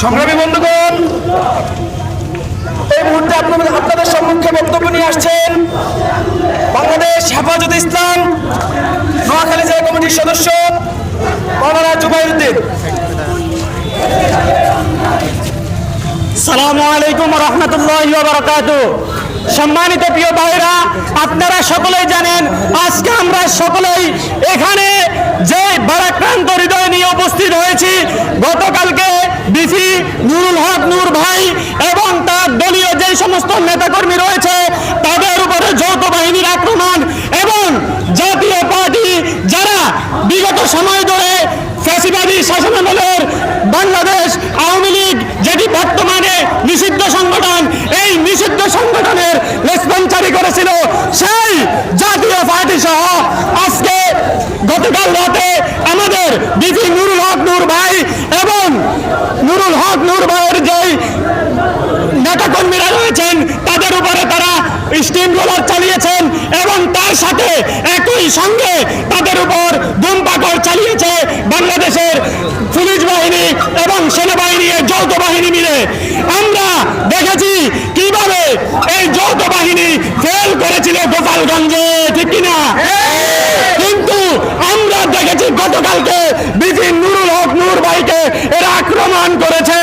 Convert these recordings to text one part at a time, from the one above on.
সংগ্রামী বন্ধুগণ, এই মুহূর্তে আপনাদের সম্মুখে বক্তব্য নিয়ে আসছেন বাংলাদেশ হেফাজতে ইসলাম নোয়াখালী জেলা কমিটির সদস্য মাওলানা জুবাইরউদ্দিন। আসসালামু আলাইকুম ওয়া রাহমাতুল্লাহি ওয়া বারাকাতুহু। সম্মানিত প্রিয় ভাইরা, আপনারা সকলেই জানেন আজকে আমরা সকলেই এখানে যে ভারাক্রান্ত হৃদয় নিয়ে উপস্থিত হয়েছি। গতকালকে বিসি নুরুল হক নূর ভাই এবং তার দলীয় যে সমস্ত নেতাকর্মী রয়েছে তাদের উপরে যৌথ বাহিনীর আক্রমণ এবং জাতীয় পার্টি যারা বিগত সময় ধরে ফ্যাসিবাদী শাসনামলের বাংলাদেশ আওয়ামী লীগ যেটি বর্তমানে নিষিদ্ধ সংগঠন, এই নিষিদ্ধ সংগঠনের রেসপন্সারি করেছিল সেই জাতীয় পার্টি সহ আজকে গতকাল রাতে আমাদের বিপি নুরুল হক নূর ভাই এবং নুরুল হক নূর ভাইয়ের যেই নেতাকর্মীরা রয়েছেন তাদের উপরে তারা স্টিম রোলার চালিয়েছেন এবং তার সাথে একই সঙ্গে তাদের উপর ধূমপাকড় চালিয়েছে বাংলাদেশের পুলিশ বাহিনী এবং সেনাবাহিনী যৌথ বাহিনী মিলে। আমরা দেখেছি কিভাবে এই যৌথ বাহিনী ফেল করেছিল গোপালগঞ্জে, ঠিক কিনা? কিন্তু আমরা দেখেছি গতকালকে বিপি নুরুল হক নূর ভাইকে এরা আক্রমণ করেছে।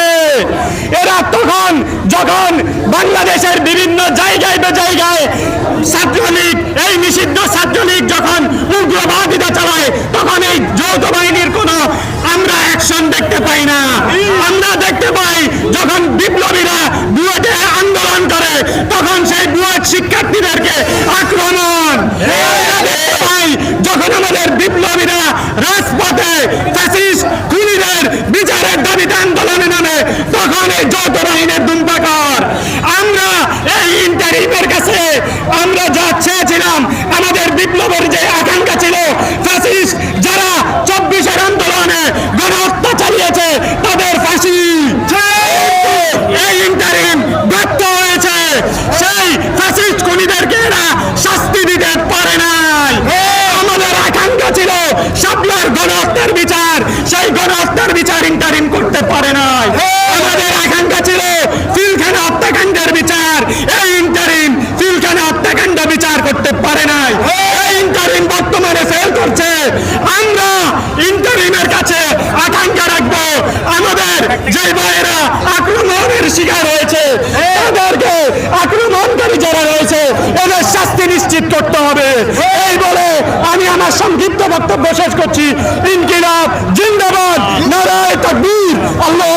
এরা তখন যখন বাংলাদেশের বিভিন্ন জায়গায় জায়গায় ছাত্রলীগ, এই নিষিদ্ধ ছাত্রলীগ যখন উগ্রবাদিতা চালায় তখন এই যৌথ বাহিনীর কোনো আমরা অ্যাকশন দেখতে পাই না। আমরা দেখতে পাই যখন বিপ্লবীরা বুয়েটে আন্দোলন করে তখন সেই বুয়েট শিক্ষার্থীদেরকে আক্রমণ। দেখতে পাই যখন আমাদের বিপ্লবীরা রাজপথে ফ্যাসিস্ট খুনিদের বিচারের দাবিতে আন্দোলনে নামে তখন এই যৌথ বাহিনীর ধূমপাকড়। আমরা এই ইন্টারিমের কাছে আমরা যা চেয়েছিলাম, আমাদের বিপ্লবের যে আকাঙ্ক্ষা ছিল ফ্যাসিস্ট যারা 24-এর আন্দোলনে গণহত্যা চালিয়েছে তাদের ফাঁসি, এই ইন্টারিম ব্যর্থ হয়েছে। সেই ফ্যাসিস্ট খুনিদেরকে এরা শাস্তি দিতে পারে নাই। আমাদের আকাঙ্ক্ষা ছিল শাপলার গণহত্যার বিচার, সেই গণহত্যার বিচার ইন্টারিম করতে পারে নাই। আমাদের আকাঙ্ক্ষা ছিল পিলখানা হত্যাকাণ্ডের বিচার, এই ইন্টারিম পিলখানা হত্যাকাণ্ড বিচার করতে পারে নাই। এই ইন্টারিম বর্তমানে ফেল করছে। আমরা ইন্টারিমের কাছে আকাঙ্ক্ষা রাখবো আমাদের যে ভাইয়েরা আক্রমণের শিকার হয়েছে তাদেরকে, আক্রমণকারী যারা রয়েছে এদের শাস্তি নিশ্চিত করতে হবে। এই বলে আমি আমার সংক্ষিপ্ত বক্তব্য শেষ করছি। ইনকিলাব জিন্দাবাদ, নারায়ে তাকবীর, আল্লাহ।